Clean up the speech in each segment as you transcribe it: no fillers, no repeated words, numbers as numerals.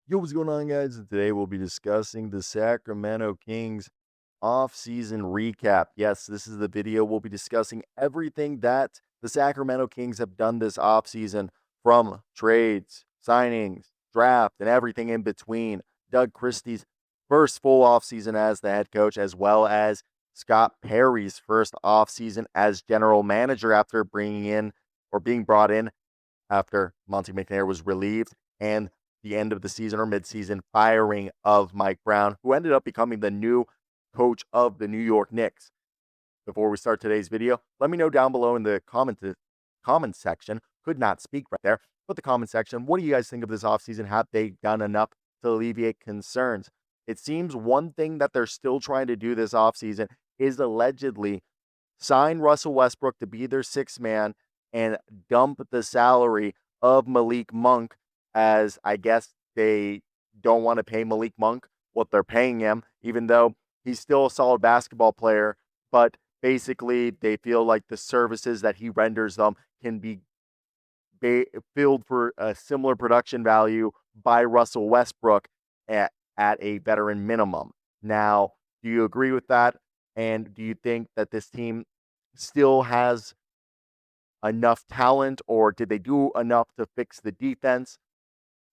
Yo, what's going on, guys? And today we'll be discussing the Sacramento Kings off-season recap. Yes, this is the video. We'll be discussing everything that the Sacramento Kings have done this off-season, from trades, signings, draft, and everything in between. Doug Christie's first full off-season as the head coach, as well as Scott Perry's first off-season as general manager after being brought in after Monte McNair was relieved, and the end of the season or midseason firing of Mike Brown, who ended up becoming the new coach of the New York Knicks. Before we start today's video, let me know down below in the comment section. Could not speak right there, but the comment section. What do you guys think of this offseason? Have they done enough to alleviate concerns? It seems one thing that they're still trying to do this offseason is allegedly sign Russell Westbrook to be their sixth man and dump the salary of Malik Monk, as I guess they don't want to pay Malik Monk what they're paying him, even though he's still a solid basketball player. But basically, they feel like the services that he renders them can be filled for a similar production value by Russell Westbrook at a veteran minimum. Now, do you agree with that? And do you think that this team still has enough talent, or did they do enough to fix the defense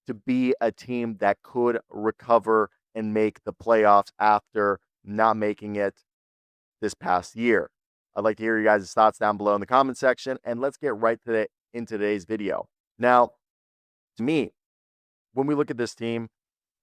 to be a team that could recover and make the playoffs after not making it this past year? I'd like to hear you guys' thoughts down below in the comment section, and let's get right in today's video. Now, to me, when we look at this team,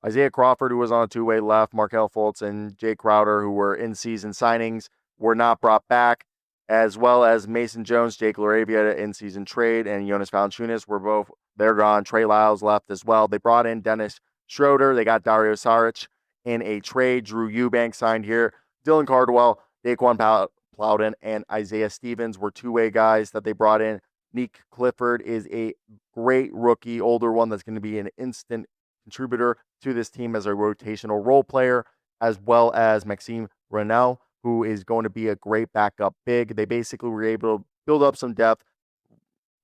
Isaiah Crawford, who was on a two-way left, Markelle Fultz, and Jay Crowder, who were in-season signings, were not brought back, as well as Mason Jones, Jake LaRavia, in-season trade, and Jonas Valančiūnas they're gone. Trey Lyles left as well. They brought in Dennis Schröder. They got Dario Šarić in a trade. Drew Eubanks signed here. Dylan Cardwell, Daeqwon Plowden, and Isaiah Stevens were two-way guys that they brought in. Nique Clifford is a great rookie, older one that's going to be an instant contributor to this team as a rotational role player, as well as Maxime Raynaud, who is going to be a great backup big. They basically were able to build up some depth,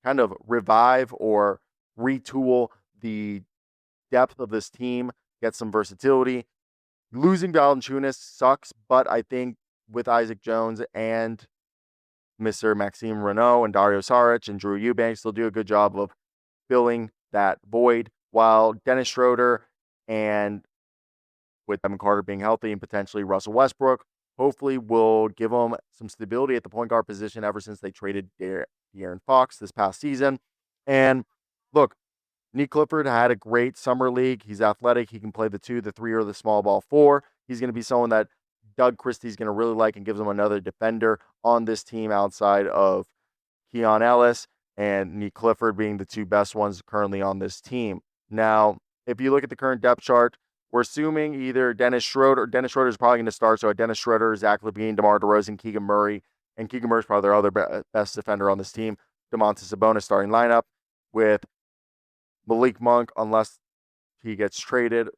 kind of revive or retool the depth of this team, get some versatility. Losing Valančiūnas sucks, but I think with Isaac Jones and Mr. Maxime Raynaud and Dario Šarić and Drew Eubanks, they'll do a good job of filling that void, while Dennis Schröder and with Devin Carter being healthy and potentially Russell Westbrook, hopefully will give them some stability at the point guard position ever since they traded De'Aaron Fox this past season. And look, Nique Clifford had a great summer league. He's athletic. He can play the 2, the 3, or the small ball 4. He's going to be someone that Doug Christie's going to really like and gives him another defender on this team outside of Keon Ellis and Nique Clifford being the two best ones currently on this team. Now, if you look at the current depth chart, we're assuming either Dennis Schröder is probably going to start. So Dennis Schröder, Zach LaVine, DeMar DeRozan, Keegan Murray, and Keegan Murray's probably their other best defender on this team. Domantas Sabonis starting lineup with Malik Monk, unless he gets traded,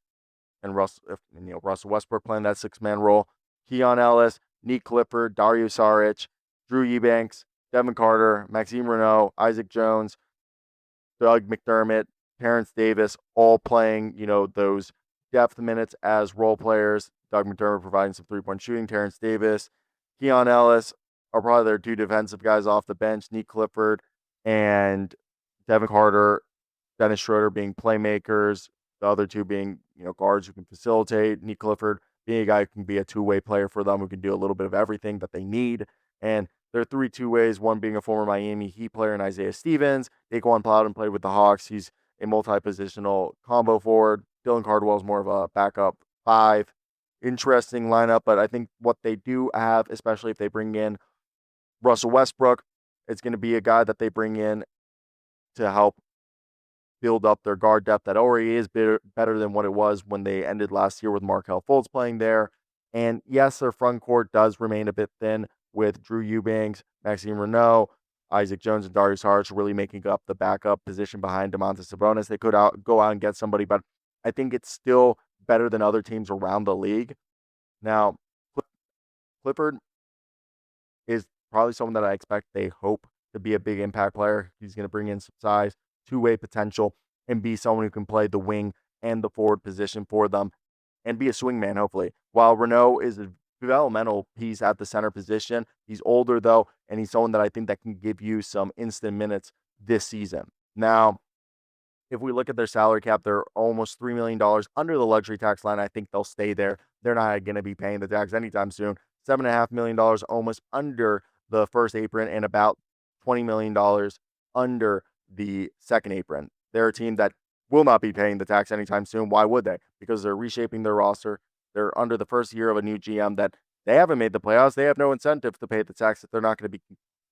and Russell Westbrook playing that 6-man role. Keon Ellis, Nique Clifford, Dario Šarić, Drew Eubanks, Devin Carter, Maxime Raynaud, Isaac Jones, Doug McDermott, Terence Davis, all playing, those depth minutes as role players. Doug McDermott providing some three-point shooting. Terence Davis, Keon Ellis are probably their two defensive guys off the bench. Nique Clifford and Devin Carter, Dennis Schröder being playmakers. The other two being, guards who can facilitate. Nique Clifford being a guy who can be a two-way player for them, who can do a little bit of everything that they need. And there are 3 two-ways, one being a former Miami Heat player in Isaiah Stevens. Daeqwon Plowden played with the Hawks. He's a multi-positional combo forward. Dylan Cardwell is more of a backup 5. Interesting lineup, but I think what they do have, especially if they bring in Russell Westbrook, it's going to be a guy that they bring in to help build up their guard depth that already is better than what it was when they ended last year with Markelle Fultz playing there. And yes, their front court does remain a bit thin with Drew Eubanks, Maxime Raynaud, Isaac Jones, and Dario Šarić really making up the backup position behind Domantas Sabonis. They could go out and get somebody, but I think it's still better than other teams around the league. Now, Clifford is probably someone that I expect they hope to be a big impact player. He's going to bring in some size, two-way potential, and be someone who can play the wing and the forward position for them and be a swingman, hopefully. While Raynaud is a developmental piece at the center position, he's older, though, and he's someone that I think that can give you some instant minutes this season. Now, if we look at their salary cap, they're almost $3 million under the luxury tax line. I think they'll stay there. They're not going to be paying the tax anytime soon. $7.5 million almost under the first apron and about $20 million under the second apron. They're a team that will not be paying the tax anytime soon. Why would they? Because they're reshaping their roster. They're under the first year of a new GM that they haven't made the playoffs. They have no incentive to pay the tax if they're not going to be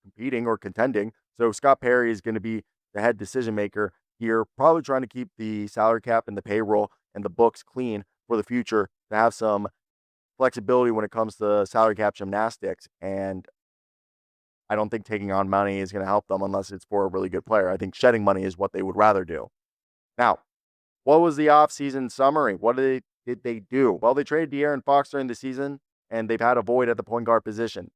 competing or contending. So Scott Perry is going to be the head decision maker here, probably trying to keep the salary cap and the payroll and the books clean for the future to have some flexibility when it comes to salary cap gymnastics. And I don't think taking on money is going to help them unless it's for a really good player. I think shedding money is what they would rather do. Now, what was the offseason summary? What did they do? Well, they traded De'Aaron Fox during the season, and they've had a void at the point guard position.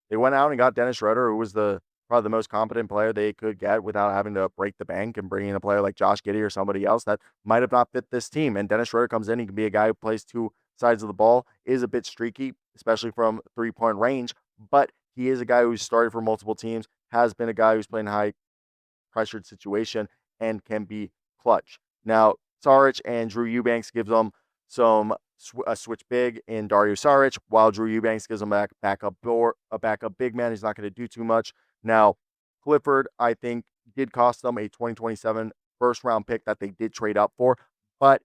They went out and got Dennis Schröder, who was probably the most competent player they could get without having to break the bank and bring in a player like Josh Giddey or somebody else that might have not fit this team. And Dennis Schröder comes in. He can be a guy who plays two sides of the ball, is a bit streaky, especially from three-point range, but he is a guy who's started for multiple teams, has been a guy who's playing high-pressured situation, and can be clutch. Now, Šarić and Drew Eubanks gives them a switch big in Dario Šarić, while Drew Eubanks gives them a backup big man. He's not going to do too much. Now, Clifford, I think, did cost them a 2027 first-round pick that they did trade up for, but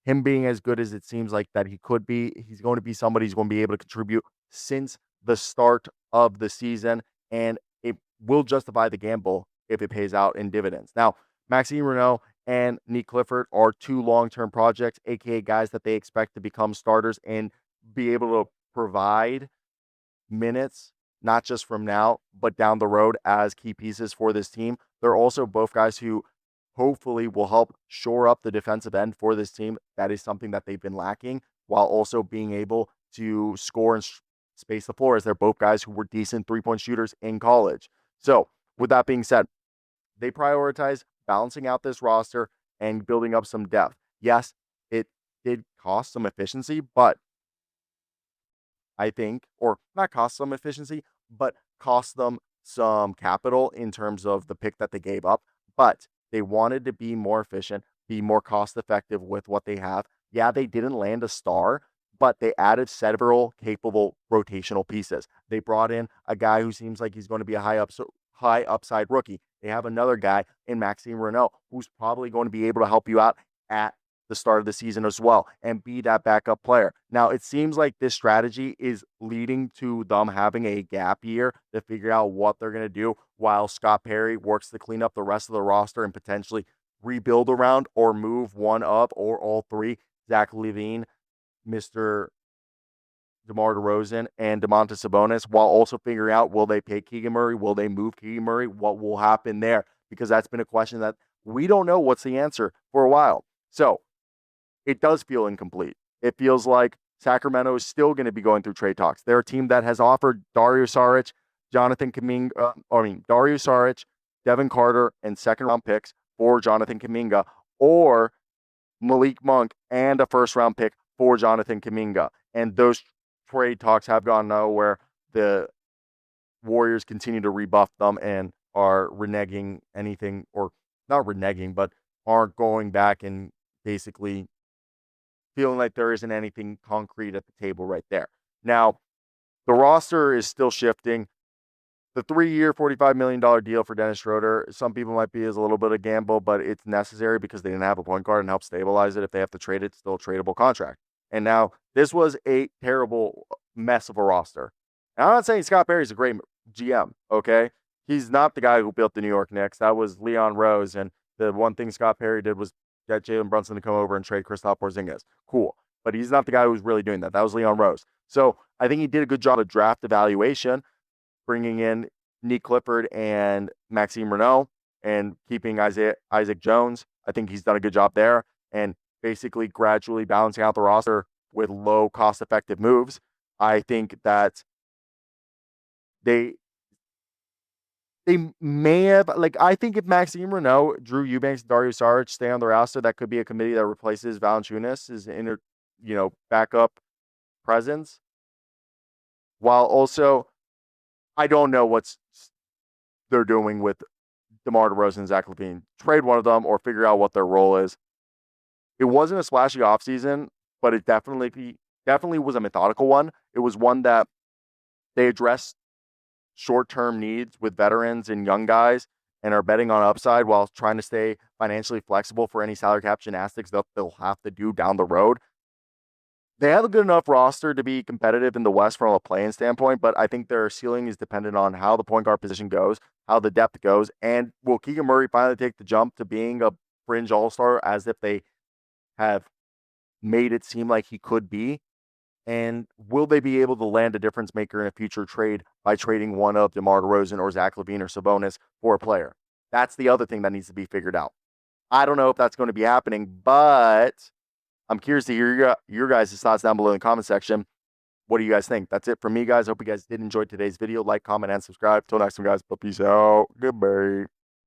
him being as good as it seems like that he could be, he's going to be somebody who's going to be able to contribute since the start of the season, and it will justify the gamble if it pays out in dividends. Now, Maxime Raynaud and Nique Clifford are two long-term projects, aka guys that they expect to become starters and be able to provide minutes, not just from now, but down the road as key pieces for this team. They're also both guys who hopefully will help shore up the defensive end for this team. That is something that they've been lacking, while also being able to score and space the floor, as they're both guys who were decent three-point shooters in college. So, with that being said, they prioritize balancing out this roster and building up some depth. Yes, it did cost some efficiency, but I think, or not cost some efficiency, but cost them some capital in terms of the pick that they gave up. But they wanted to be more efficient, be more cost effective with what they have. Yeah, they didn't land a star, but they added several capable rotational pieces. They brought in a guy who seems like he's going to be a high upside rookie. They have another guy in Maxime Raynaud who's probably going to be able to help you out at the start of the season as well and be that backup player. Now, it seems like this strategy is leading to them having a gap year to figure out what they're going to do, while Scott Perry works to clean up the rest of the roster and potentially rebuild around or move one of or all three, Zach LaVine, Mr. DeMar DeRozan, and Domantas Sabonis, while also figuring out, will they pay Keegan Murray? Will they move Keegan Murray? What will happen there? Because that's been a question that we don't know what's the answer for a while. So it does feel incomplete. It feels like Sacramento is still going to be going through trade talks. They're a team that has offered Dario Šarić, Dario Šarić, Devin Carter, and second-round picks for Jonathan Kuminga, or Malik Monk and a first-round pick for Jonathan Kuminga. And those trade talks have gone nowhere. The Warriors continue to rebuff them and are reneging anything, or not reneging, but aren't going back and basically feeling like there isn't anything concrete at the table right there. Now, the roster is still shifting. The 3-year, $45 million deal for Dennis Schröder, some people might be as a little bit of gamble, but it's necessary because they didn't have a point guard and help stabilize it. If they have to trade it, it's still a tradable contract. And now this was a terrible mess of a roster. And I'm not saying Scott Perry's a great GM, okay? He's not the guy who built the New York Knicks. That was Leon Rose, and the one thing Scott Perry did was get Jalen Brunson to come over and trade Kristaps Porzingis. Cool. But he's not the guy who's really doing that. That was Leon Rose. So I think he did a good job of draft evaluation, bringing in Nique Clifford and Maxime Raynaud and keeping Isaac Jones. I think he's done a good job there, and basically gradually balancing out the roster with low cost-effective moves. I think that they They may have, like, I think if Maxime, Raynaud, Drew Eubanks, Dario Šarić stay on the roster, that could be a committee that replaces Valančiūnas as backup presence. While also, I don't know what they're doing with DeMar, DeRozan, and Zach LaVine. Trade one of them or figure out what their role is. It wasn't a splashy offseason, but it definitely was a methodical one. It was one that they addressed short-term needs with veterans and young guys and are betting on upside while trying to stay financially flexible for any salary cap gymnastics that they'll have to do down the road. They have a good enough roster to be competitive in the West from a play-in standpoint, but I think their ceiling is dependent on how the point guard position goes, how the depth goes, and will Keegan Murray finally take the jump to being a fringe all-star as if they have made it seem like he could be? And will they be able to land a difference maker in a future trade by trading one of DeMar DeRozan or Zach LaVine or Sabonis for a player? That's the other thing that needs to be figured out. I don't know if that's going to be happening, but I'm curious to hear your guys' thoughts down below in the comment section. What do you guys think? That's it from me, guys. Hope you guys did enjoy today's video. Like, comment, and subscribe. Till next time, guys. But peace out. Goodbye.